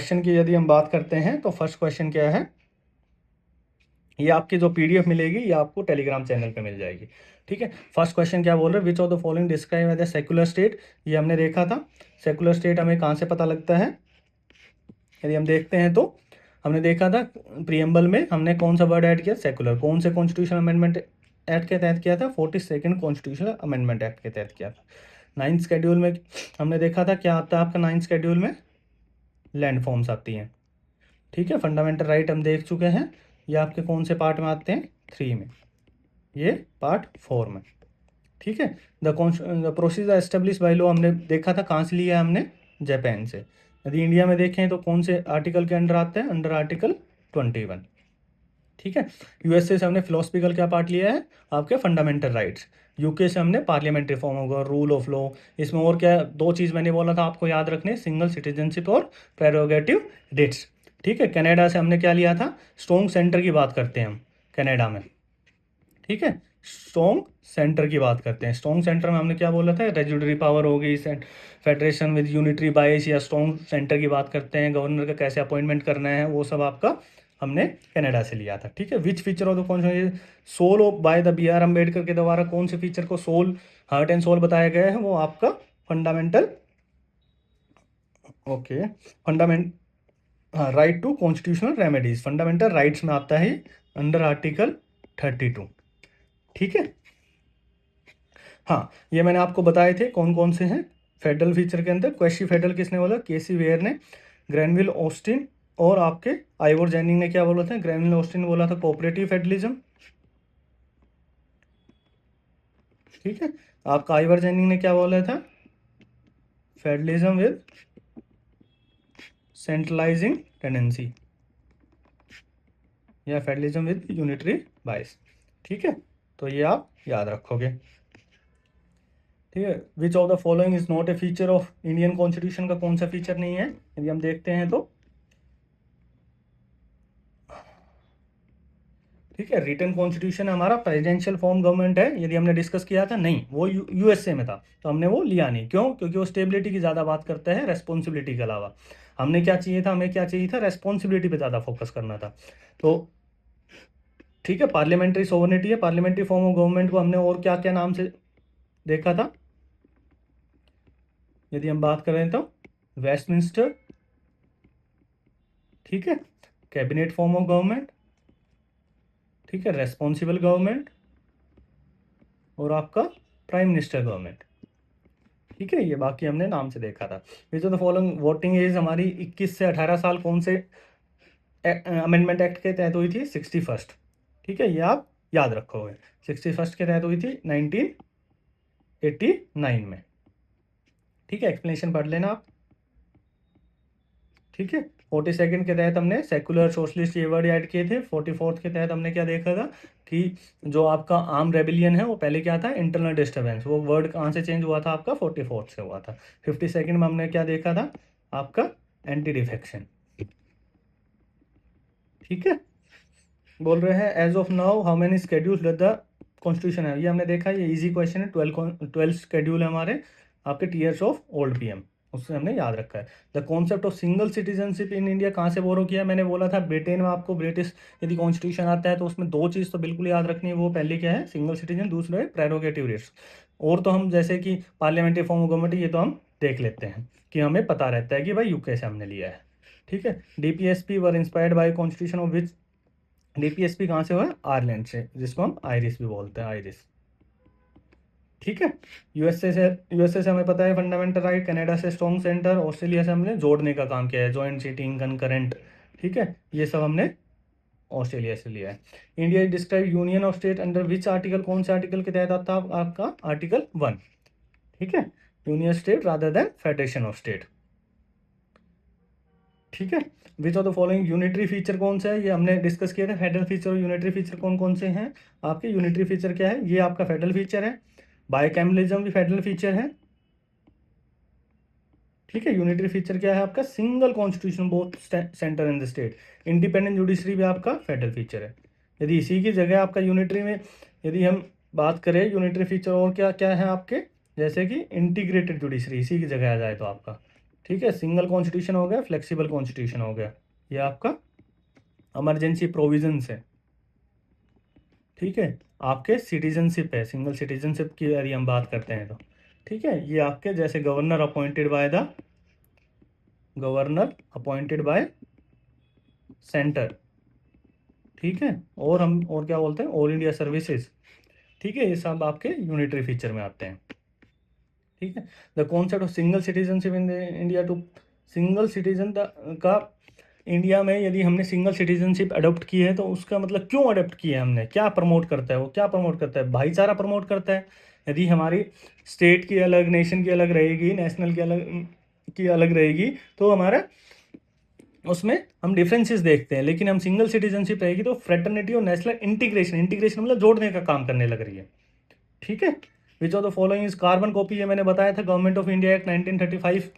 Question की यदि हम बात करते हैं तो फर्स्ट क्वेश्चन क्या है, ये आपकी जो पीडीएफ मिलेगी ये आपको टेलीग्राम चैनल पे मिल जाएगी। ठीक है, फर्स्ट क्वेश्चन क्या बोल रहे हैं, which of the following describe as a secular state. ये हमने देखा था, सेक्युलर स्टेट हमें कहाँ से पता लगता है, यदि हम देखते हैं तो हमने देखा था प्रियम्बल में हमने कौन सा वर्ड ऐड किया, सेक्युलर। कौन से कॉन्स्टिट्यूशनल अमेंडमेंट एक्ट के तहत किया था, 42nd कॉन्स्टिट्यूशनल अमेंडमेंट एक्ट के तहत किया था। नाइन्थ शेड्यूल में हमने देखा था क्या आता है आपका, नाइन्थ शेड्यूल में लैंड फॉर्म्स आती हैं। ठीक है, फंडामेंटल राइट हम देख चुके हैं, ये आपके कौन से पार्ट में आते हैं, 3 में, ये पार्ट 4 में। ठीक है, the procedure establish by law हमने देखा था कहाँ से लिया है हमने, जापान से। यदि इंडिया में देखें तो कौन से आर्टिकल के अंडर आते हैं, अंडर आर्टिकल 21। ठीक है, यूएसए से हमने फिलोसफिकल क्या पार्ट लिया है, आपके फंडामेंटल राइट्स। यूके से हमने पार्लियामेंट्री फॉर्म होगा, रूल ऑफ लॉ। इसमें और क्या, दो चीज़ मैंने बोला था आपको याद रखने, सिंगल सिटीजनशिप और प्रेरोगेटिव रिट्स। ठीक है, कनाडा से हमने क्या लिया था, स्ट्रॉन्ग सेंटर की बात करते हैं हम कनाडा में। ठीक है, स्ट्रॉन्ग सेंटर की बात करते हैं। स्ट्रॉन्ग सेंटर में हमने क्या बोला था, रेजुडरी पावर हो गई, फेडरेशन विद यूनिटरी बाइस, या स्ट्रॉन्ग सेंटर की बात करते हैं, गवर्नर का कैसे अपॉइंटमेंट करना है, वो सब आपका हमने कनाडा से लिया था। ठीक है, विच फीचर ऑफ द कौन soul of by the B R Ambedkar के द्वारा कौन से फीचर को सोल, हार्ट एंड सोल बताया गया है, वो आपका फंडामेंटल, ओके, फंडामेंट, हाँ, right to constitutional remedies, fundamental rights में आता है अंडर आर्टिकल 32। ठीक है, हाँ, ये मैंने आपको बताए थे कौन कौन से हैं फेडरल फीचर के अंदर। क्वेशी फेडरल किसने बोला, केसी वेयर ने, ग्रैनविल ऑस्टिन और आपके आइवोर जैनिंग ने क्या बोला था, ग्रैनविल ऑस्टिन ने बोला था कोऑपरेटिव फेडरलिज्म। ठीक है, आपका आइवर जैनिंग ने क्या बोला था, फेडरलिज्म विद सेंट्रलाइजिंग टेंडेंसी, या फेडरलिज्म विद यूनिटरी बाइस। ठीक है, तो ये आप याद रखोगे। ठीक है, which of the following is not a feature of Indian constitution, का कौन सा फीचर नहीं है, यदि हम देखते हैं तो, ठीक है, रिटन कॉन्स्टिट्यूशन हमारा प्रेसिडेंशियल फॉर्म गवर्नमेंट है, यदि हमने डिस्कस किया था, नहीं वो यूएसए में था तो हमने वो लिया नहीं। क्यों, क्योंकि वो स्टेबिलिटी की ज़्यादा बात करता है रेस्पॉन्सिबिलिटी के अलावा। हमने क्या चाहिए था, हमें क्या चाहिए था, रेस्पॉन्सिबिलिटी पे ज़्यादा फोकस करना था। तो ठीक है, पार्लियामेंट्री सोवर्निटी है, पार्लियामेंट्री फॉर्म ऑफ गवर्नमेंट को हमने और क्या क्या नाम से देखा था, यदि हम बात करें तो वेस्टमिंस्टर, ठीक है, कैबिनेट फॉर्म ऑफ गवर्नमेंट, ठीक है, रेस्पॉन्सिबल गवर्नमेंट, और आपका प्राइम मिनिस्टर गवर्नमेंट। ठीक है, ये बाकी हमने नाम से देखा था। Which of the following voting age हमारी 21 से 18 साल कौन से अमेंडमेंट एक्ट के तहत हुई थी, 61st। ठीक है, ये आप याद रखोगे, 61st के तहत हुई थी 1989 में। ठीक है, एक्सप्लेनेशन पढ़ लेना आप। ठीक है, 42nd के तहत हमने सेकुलर सोशलिस्ट ये वर्ड ऐड किए थे। 44th के तहत हमने क्या देखा था कि जो आपका आर्म रेबिलियन है वो पहले क्या था, इंटरनल डिस्टर्बेंस, वो वर्ड कहाँ से चेंज हुआ था आपका, 44th से हुआ था। 52nd में हमने क्या देखा था आपका, एंटी डिफेक्शन। ठीक है, बोल रहे हैं as of now how many schedules the constitution है, ये हमने देखा, ये इजी क्वेश्चन है। 12 स्केड्यूल है हमारे आपके टीयर्स ऑफ ओल्ड पीएम, उससे हमने याद रखा है। The concept of single citizenship in India कहाँ से बोरो किया, मैंने बोला था ब्रिटेन में आपको ब्रिटिश यदि कॉन्स्टिट्यूशन आता है तो उसमें दो चीज़ तो बिल्कुल याद रखनी है, वो पहले क्या है, सिंगल सिटीजन, दूसरा है प्रेरोगेटिव रिट्स। और तो हम जैसे कि पार्लियामेंट्री फॉर्म ऑफ गवर्नमेंट, ये तो हम देख लेते हैं कि हमें पता रहता है कि भाई यूके से हमने लिया है। ठीक है, DPSP were inspired by constitution of which, DPSP कहाँ से हुआ है, आयरलैंड से, जिसको हम आयरिश भी बोलते हैं, आयरिश। ठीक है, यूएसए से हमें पता है फंडामेंटल राइट, कनाडा से स्ट्रॉन्ग सेंटर, ऑस्ट्रेलिया से हमने जोड़ने का काम किया है, जॉइंट सीटिंग, कंकरेंट। ठीक है, ये सब हमने ऑस्ट्रेलिया से लिया है। India describe union of state under which article, कौन से आर्टिकल के तहत आता है आपका, आर्टिकल 1। ठीक है, union state rather than federation of state. ठीक है, which of the following unitary feature कौन सा है, ये हमने डिस्कस किया था, फेडरल फीचर और यूनिटरी फीचर कौन कौन से हैं आपके। यूनिटरी फीचर क्या है, ये आपका फेडरल फीचर है, बायकैमरलिज्म भी फेडरल फीचर है। ठीक है, यूनिटरी फीचर क्या है आपका, single constitution both centre and the state, independent judiciary भी आपका फेडरल फीचर है। यदि इसी की जगह आपका यूनिटरी में यदि हम बात करें यूनिटरी फीचर और क्या क्या है आपके, जैसे कि इंटीग्रेटेड जुडिशरी इसी की जगह आ जाए तो आपका ठीक है, सिंगल कॉन्स्टिट्यूशन हो गया, फ्लेक्सिबल कॉन्स्टिट्यूशन हो गया, ये आपका इमरजेंसी प्रोविजंस है। ठीक है, आपके सिटीजनशिप है, सिंगल सिटीजनशिप की यदि हम बात करते हैं तो ठीक है, ये आपके जैसे गवर्नर अपॉइंटेड बाय सेंटर। ठीक है, और हम और क्या बोलते हैं, ऑल इंडिया सर्विसेज। ठीक है, ये सब आपके यूनिटरी फीचर में आते हैं। ठीक है, the concept of single citizenship in India to single citizen का इंडिया में यदि हमने सिंगल सिटीजनशिप अडॉप्ट की है तो उसका मतलब क्यों अडॉप्ट किया है हमने, क्या प्रमोट करता है वो, क्या प्रमोट करता है, भाईचारा प्रमोट करता है। यदि हमारी स्टेट की अलग, नेशन की अलग रहेगी, नेशनल की अलग रहेगी, तो हमारा उसमें हम डिफरेंसेस देखते हैं, लेकिन हम सिंगल सिटीजनशिप रहेगी तो फ्रेटर्निटी और नेशनल इंटीग्रेशन, इंटीग्रेशन मतलब जोड़ने का काम करने लग रही है। ठीक है, which of the following is carbon copy, ये मैंने बताया था, गवर्नमेंट ऑफ इंडिया एक्ट 1935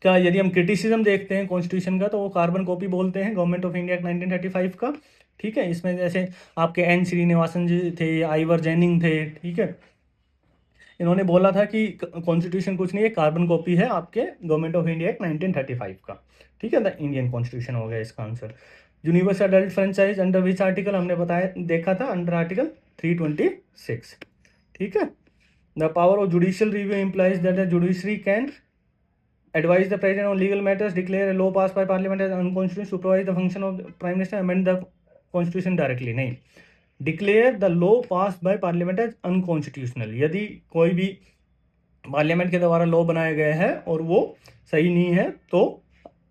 का यदि हम क्रिटिसिज्म देखते हैं कॉन्स्टिट्यूशन का तो वो कार्बन कॉपी बोलते हैं गवर्नमेंट ऑफ इंडिया एक्ट 1935 का। ठीक है, इसमें जैसे आपके एन श्रीनिवासन जी थे, आइवर जैनिंग थे। ठीक है, इन्होंने बोला था कि कॉन्स्टिट्यूशन कुछ नहीं है, कार्बन कॉपी है आपके गवर्नमेंट ऑफ इंडिया एक्ट 1935 का। ठीक है, द इंडियन कॉन्स्टिट्यूशन हो गया इसका answer. Universal adult franchise under which article, हमने बताया देखा था, अंडर आर्टिकल 326। ठीक है, the power of judicial review implies that the judiciary can advise the president on legal matters, declare a law passed by parliament as unconstitutional, supervise the function of the prime minister, amend the constitution directly। नहीं, declare the law pass by parliament as unconstitutional, यदि कोई भी parliament के द्वारा law बनाया गया है और वो सही नहीं है, तो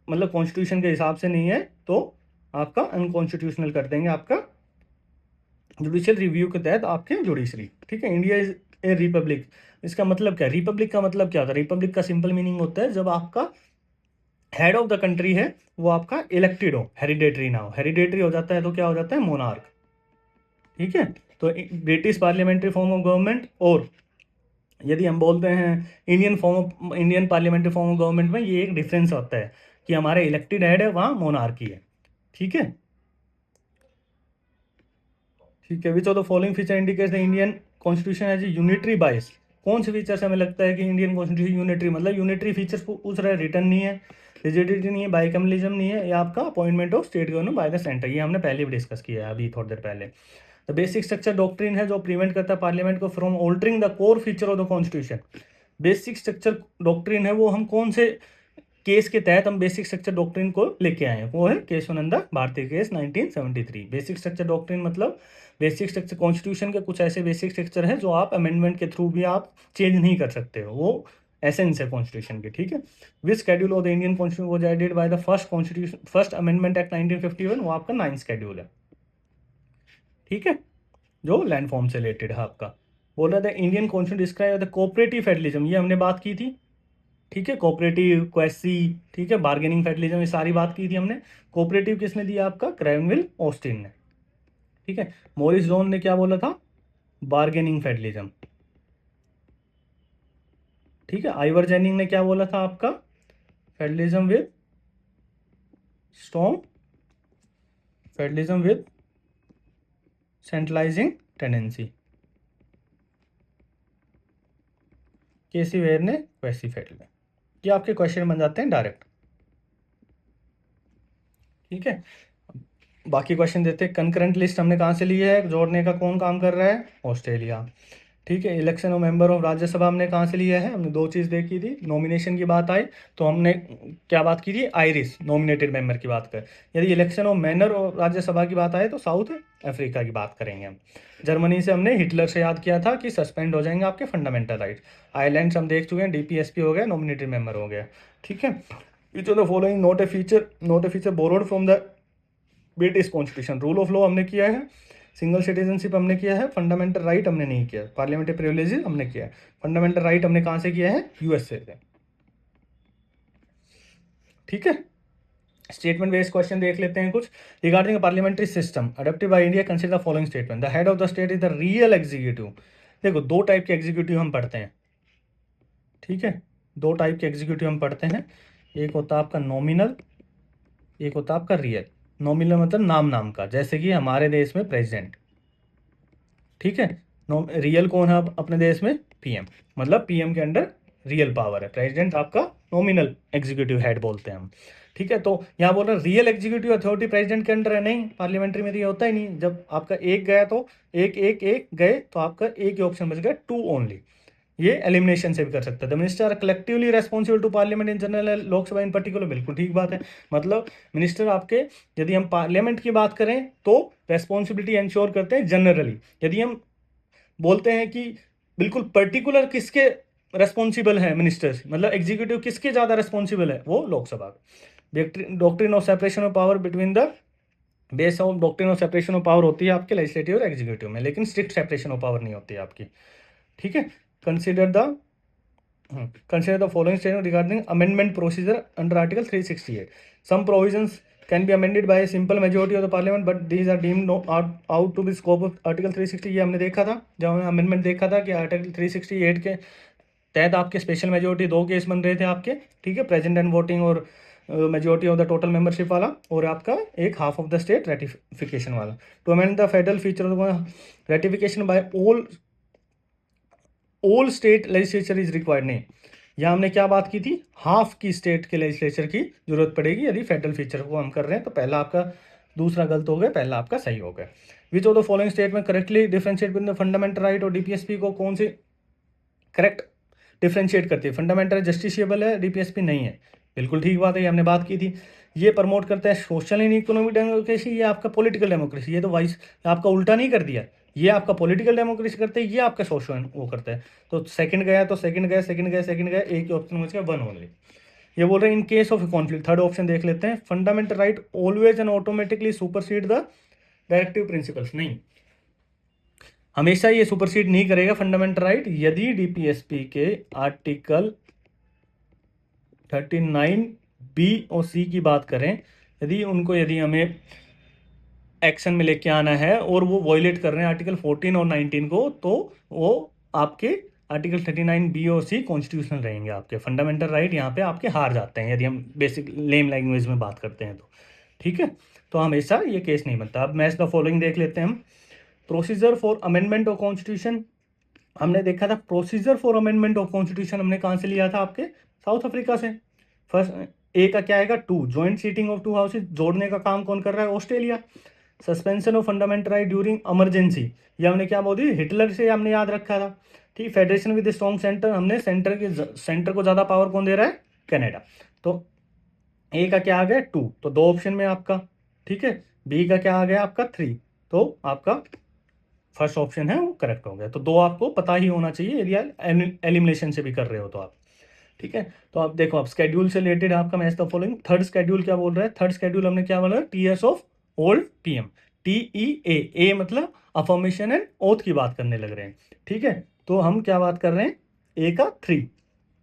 मतलब कॉन्स्टिट्यूशन के हिसाब से नहीं है, तो आपका अनकॉन्स्टिट्यूशनल कर देंगे, आपका जुडिशियल रिव्यू के तहत आपके जुडिशरी। ठीक है, इंडिया इज ए रिपब्लिक, इसका मतलब क्या, रिपब्लिक का मतलब क्या होता है, रिपब्लिक का सिंपल मीनिंग होता है जब आपका हेड ऑफ द कंट्री है वो आपका इलेक्टेड हो, हेरिडेटरी ना हो, हेरिडेटरी हो जाता है तो क्या हो जाता है, मोनार्क। ठीक है, तो British parliamentary form of government, और यदि हम बोलते हैं Indian parliamentary form of government में ये एक डिफरेंस होता है कि हमारे इलेक्टेड हेड है, वहाँ मोनार्की है। ठीक है, ठीक है, which of the following feature indicates the Indian constitution as unitary bias, कौन से फीचर से हमें लगता है कि इंडियन कॉन्स्टिट्यूशन यूनिटरी, मतलब यूनिटरी फीचर्स पूछ रहा है, रिटर्न नहीं है, रिजिडिटी नहीं है, बाइकमलिज्म नहीं है, या आपका appointment of state governor by the centre, ये हमने पहले भी डिस्कस किया है अभी थोड़ी देर पहले। द बेसिक स्ट्रक्चर डॉक्ट्रिन है जो प्रिवेंट करता है पार्लियामेंट को from altering the core feature of the constitution. Basic structure doctrine है वो हम कौन से केस के तहत हम बेसिक स्ट्रक्चर डॉक्ट्रिन को लेके आए हैं, वो है Kesavananda Bharati case 1973। Basic structure doctrine मतलब बेसिक स्ट्रक्चर कॉन्स्टिट्यूशन के कुछ ऐसे बेसिक स्ट्रक्चर है जो आप अमेंडमेंट के थ्रू भी आप चेंज नहीं कर सकते हो, वो एसेंस है कॉन्स्टिट्यूशन की। ठीक है, which schedule of the Indian constitution was added by the first amendment act 1951, वो आपका 9th शेड्यूल है। ठीक है, जो लैंड फॉर्म से रिलेटेड है आपका। बोल रहा था Indian constitution describe the cooperative federalism, ये हमने बात की थी। ठीक है, कोऑपरेटिव, क्वेसी, ठीक है, बार्गेनिंग फेडरलिज्म, ये सारी बात की थी हमने। कोऑपरेटिव किसने दिया, आपका क्रैनविल ऑस्टिन ने। ठीक है, मॉरिस जोन ने क्या बोला था, बार्गेनिंग फेडरलिज्म। ठीक है, आइवर जेनिंग ने क्या बोला था, आपका federalism with strong, federalism with centralising tendency. K C Wheare ने क्वेसी फेडरलिज्म। ये आपके क्वेश्चन बन जाते हैं डायरेक्ट। ठीक है, बाकी क्वेश्चन देते हैं। कंकरेंट लिस्ट हमने कहाँ से ली है, जोड़ने का कौन काम कर रहा है, ऑस्ट्रेलिया। ठीक है, election of member of Rajya Sabha हमने कहाँ से लिया है, हमने दो चीज़ देखी थी। नॉमिनेशन की बात आई तो हमने क्या बात की थी, आयरिश नॉमिनेटेड मेंबर की बात कर। यदि इलेक्शन ऑफ मैनर और राज्यसभा की बात आए तो साउथ अफ्रीका की बात करेंगे हम। जर्मनी से हमने हिटलर से याद किया था कि सस्पेंड हो जाएंगे आपके फंडामेंटल राइट। आयरलैंड से हम देख चुके हैं, DPSP हो गया, नॉमिनेटेड मेंबर हो गया। ठीक है, each of the following not a feature borrowed from the British constitution. Rule of law हमने किया है, सिंगल सिटीजनशिप हमने किया है, फंडामेंटल राइट हमने नहीं किया, पार्लियामेंट्री प्रिविलेजेस हमने किया है। फंडामेंटल राइट हमने कहाँ से किया है, USA से। ठीक है, स्टेटमेंट बेस्ड क्वेश्चन देख लेते हैं कुछ। Regarding parliamentary system adopted by India, consider the following statement, the head of the state is the real executive. देखो, दो टाइप के एग्जीक्यूटिव हम पढ़ते हैं। ठीक है, दो टाइप के एग्जीक्यूटिव हम पढ़ते हैं, एक होता है आपका नॉमिनल, एक होता है आपका रियल। नॉमिनल मतलब नाम नाम का, जैसे कि हमारे देश में प्रेसिडेंट। ठीक है, रियल कौन है अपने देश में, PM, मतलब PM के अंडर रियल पावर है, प्रेसिडेंट आपका नॉमिनल एग्जीक्यूटिव हेड बोलते हैं हम, ठीक है। तो यहाँ बोल रहे हैं रियल एग्जीक्यूटिव अथॉरिटी प्रेसिडेंट के अंडर है, नहीं, पार्लियामेंट्री में तो ये होता ही नहीं। जब आपका एक गया तो एक एक एक गए तो आपका एक ही ऑप्शन बच गया, टू ओनली। ये एलिमिनेशन से भी कर सकते हैं। The minister are collectively responsible to parliament in general, Lok Sabha in particular, बिल्कुल ठीक बात है। मतलब मिनिस्टर आपके, यदि हम पार्लियामेंट की बात करें तो रेस्पॉन्सिबिलिटी इंश्योर करते हैं जनरली। यदि हम बोलते हैं कि बिल्कुल पर्टिकुलर किसके रेस्पॉन्सिबल है मिनिस्टर्स, मतलब एग्जीक्यूटिव किसके ज़्यादा रेस्पॉन्सिबल है, वो Lok Sabha. Doctrine of separation of power between the, base of doctrine of separation of power होती है आपके लेजिस्लेटिव और एग्जीक्यूटिव में, लेकिन स्ट्रिक्ट सेपरेशन ऑफ पावर नहीं होती है आपकी, ठीक है। Consider the consider the following statement regarding amendment procedure under Article 368. Some provisions can be amended by a simple majority of the parliament, but these are deemed out to be scope of Article 360। ये हमने देखा था जब हमने amendment देखा था कि article 368 के तहत आपके स्पेशल मेजोरिटी दो केस बन रहे थे आपके, ठीक है, प्रेजेंट एंड वोटिंग और majority of the total membership वाला, और आपका एक half of the state ratification वाला। To amend the federal feature ratification by all state legislature is required, नहीं, यहाँ हमने क्या बात की थी, हाफ की स्टेट के लेजिस्लेचर की जरूरत पड़ेगी यदि फेडरल फीचर को हम कर रहे हैं। तो पहला आपका, दूसरा गलत हो गया, पहला आपका सही हो गया। Which of the following state में correctly differentiate between the fundamental right और डीपीएसपी को कौन सी करेक्ट डिफरेंशिएट करती है? फंडामेंटल जस्टिसिएबल है, डीपीएसपी नहीं है, बिल्कुल ठीक बात है, ये हमने बात की थी। ये प्रमोट करता है सोशल एंड इकोनॉमिक डेमोक्रेसी, ये आपका पॉलिटिकल डेमोक्रेसी। ये तो वाइस आपका उल्टा नहीं कर दिया, ये आपका पॉलिटिकल डेमोक्रेसी करते हैं, ये आपका सोशल वो करता है। तो सेकंड गया तो सेकंड गया, सेकंड गया, सेकंड गया, एक ही ऑप्शन बच गया, वन ओनली। ये बोल रहे हैं in case of conflict, third option देख लेते हैं, fundamental right always and automatically supersede the directive principles, नहीं, हमेशा ये सुपरसीड नहीं करेगा फंडामेंटल राइट। यदि डीपीएसपी के आर्टिकल 39 बी और सी की बात करें, यदि हमें एक्शन में लेके आना है और वो वॉयलेट कर रहे हैं आर्टिकल 14 और 19 को, तो वो आपके आर्टिकल 39 बी और सी कॉन्स्टिट्यूशनल रहेंगे आपके। फंडामेंटल राइट यहाँ पे आपके हार जाते हैं यदि हम बेसिक लेम लैंग्वेज में बात करते हैं तो, ठीक है। तो हमेशा ये केस नहीं बनता। अब मैच द फॉलोइंग देख लेते हैं हम। Procedure for amendment of constitution हमने देखा था, procedure for amendment of constitution हमने कहाँ से लिया था, आपके साउथ अफ्रीका से। फर्स्ट ए का क्या आएगा, two, joint sitting of two houses, जोड़ने का काम कौन कर रहा है, Australia. Suspension of fundamental right during emergency, ये हमने क्या बोली, हिटलर से हमने याद रखा था, ठीक। फेडरेशन विद स्ट्रॉन्ग सेंटर, हमने सेंटर को ज़्यादा पावर कौन दे रहा है, कनाडा। तो ए का क्या आ गया, टू, तो दो ऑप्शन में आपका, ठीक है। बी का क्या आ गया आपका, थ्री, तो आपका फर्स्ट ऑप्शन है वो करेक्ट हो गया। तो दो आपको पता ही होना चाहिए यदि आप एलिमिनेशन से भी कर रहे हो तो आप, ठीक है। तो आप देखो, आप स्केड्यूल से रिलेटेड आपका match the following, third schedule क्या बोल रहा है, थर्ड स्केड्यूल हमने क्या बोला, T S of old PM, TEA मतलब अफर्मेशन एंड ओथ की बात करने लग रहे हैं, ठीक है। तो हम क्या बात कर रहे हैं, ए का थ्री,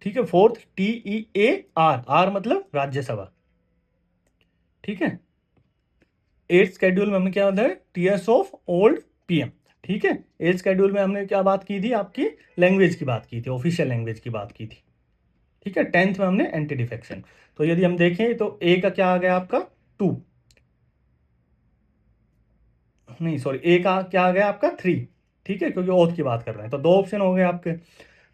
ठीक है। फोर्थ TEAR, आर मतलब राज्यसभा, ठीक है। एट्थ स्केड्यूल में हमने क्या बताया, टीएस ऑफ ओल्ड पीएम, ठीक है। एट्थ स्केड्यूल में हमने क्या बात की थी, आपकी लैंग्वेज की बात की थी, ऑफिशियल लैंग्वेज की बात की थी, ठीक है। टेंथ में हमने एंटी डिफेक्शन। तो यदि हम देखें तो ए का क्या आ गया आपका, टू, नहीं सॉरी, ए का क्या आ गया आपका, थ्री, ठीक है, क्योंकि ओथ की बात कर रहे हैं। तो दो ऑप्शन हो गए आपके।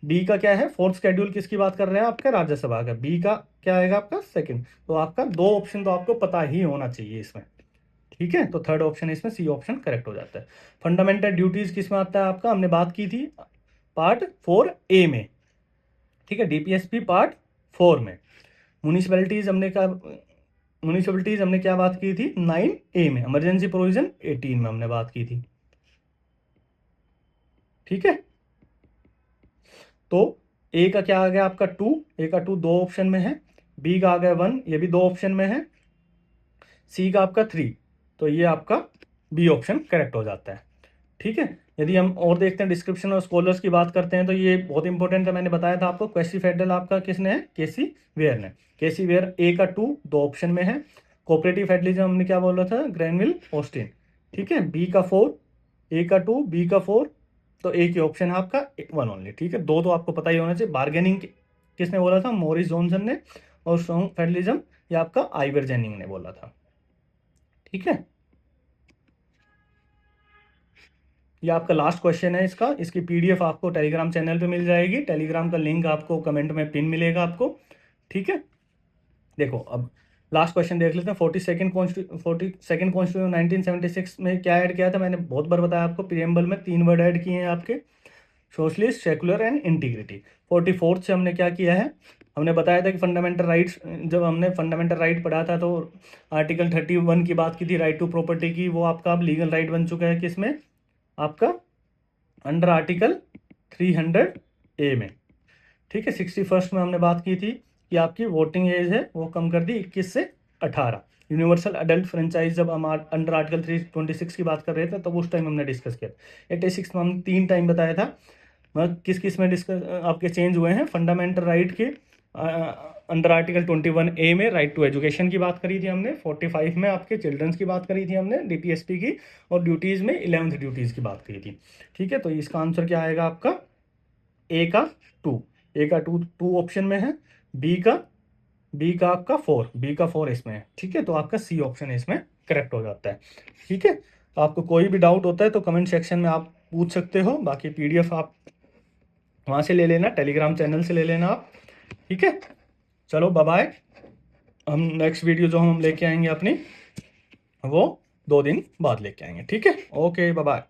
बी का क्या है, फोर्थ शेड्यूल किसकी बात कर रहे हैं, आपका राज्यसभा का। बी का क्या आएगा आपका, सेकंड। तो आपका दो ऑप्शन तो आपको पता ही होना चाहिए इसमें, ठीक है। तो थर्ड ऑप्शन इसमें सी ऑप्शन करेक्ट हो जाता है। फंडामेंटल ड्यूटीज किस में आता है आपका, हमने बात की थी पार्ट 4A में, ठीक है। डीपीएसपी पार्ट 4 में। म्यूनिसिपैलिटीज हमने क्या बात की थी, 9A में। इमरजेंसी प्रोविजन 18 में हमने बात की थी, ठीक है। तो ए का क्या आ गया आपका, टू, ए का टू दो ऑप्शन में है। बी का आ गया वन, ये भी दो ऑप्शन में है। सी का आपका थ्री, तो ये आपका बी ऑप्शन करेक्ट हो जाता है, ठीक है। यदि हम और देखते हैं डिस्क्रिप्शन और स्कॉलर्स की बात करते हैं तो ये बहुत इंपॉर्टेंट है, मैंने बताया था आपको। क्वेश्चन फेडरल आपका किसने है, केसी वेयर ने। केसी वेयर ए का टू दो ऑप्शन में है। कोऑपरेटिव फेडरलिज्म हमने क्या बोला था, ग्रैनविल ऑस्टिन, ठीक है। बी का फोर, ए का टू, बी का फोर, तो एक ही ऑप्शन है आपका, वन ओनली, ठीक है। दो तो आपको पता ही होना चाहिए। बार्गेनिंग किसने बोला था, मॉरिस जॉनसन ने। और स्ट्रॉन्ग फेडरलिज्म ये आपका आइवर जेनिंग ने बोला था, ठीक है। ये आपका लास्ट क्वेश्चन है इसकी पीडीएफ आपको टेलीग्राम चैनल पे मिल जाएगी। टेलीग्राम का लिंक आपको कमेंट में पिन मिलेगा आपको, ठीक है, देखो अब लास्ट क्वेश्चन देख लेते हैं। 42nd कॉन्स्टिट्यूशन 1976 में क्या ऐड किया था? मैंने बहुत बार बताया आपको, प्रीएम्बल में 3 वर्ड ऐड किए हैं आपके, socialist, secular and integrity. 44th से हमने क्या किया है, हमने बताया था कि फंडामेंटल राइट्स, जब हमने फंडामेंटल राइट पढ़ा था तो आर्टिकल 31 की बात की थी, राइट टू प्रॉपर्टी की, वो आपका अब लीगल राइट बन चुका है किसमें, आपका अंडर आर्टिकल 300A में। ठीक है, 61st में हमने बात की थी कि आपकी वोटिंग एज है वो कम कर दी 21 से 18। यूनिवर्सल अडल्ट फ्रेंचाइज जब हम अंडर आर्टिकल 326 की बात कर रहे थे तब उस टाइम हमने डिस्कस किया। 86 में हमने 3 टाइम बताया था, मतलब किस किस में डिस्कस आपके चेंज हुए हैं। फंडामेंटल राइट के अंडर आर्टिकल 21A में राइट टू एजुकेशन की बात करी थी हमने। 45 में आपके चिल्ड्रंस की बात करी थी हमने, DPSP की, और ड्यूटीज़ में 11th ड्यूटीज़ की बात करी थी। ठीक है, तो इसका आंसर क्या आएगा आपका, ए का 2, ए का 2 ऑप्शन में है, बी का आपका 4, बी का 4 इसमें है। ठीक है, तो आपका सी ऑप्शन इसमें करेक्ट हो जाता है। ठीक है, तो आपको कोई भी डाउट होता है तो कमेंट सेक्शन में आप पूछ सकते हो, बाकी PDF आप वहाँ से ले लेना, टेलीग्राम चैनल से ले लेना आप। ठीक है, चलो बाय बाय। हम नेक्स्ट वीडियो जो हम लेके आएंगे अपनी, वो 2 दिन बाद लेके आएंगे। ठीक है, ओके बाय बाय।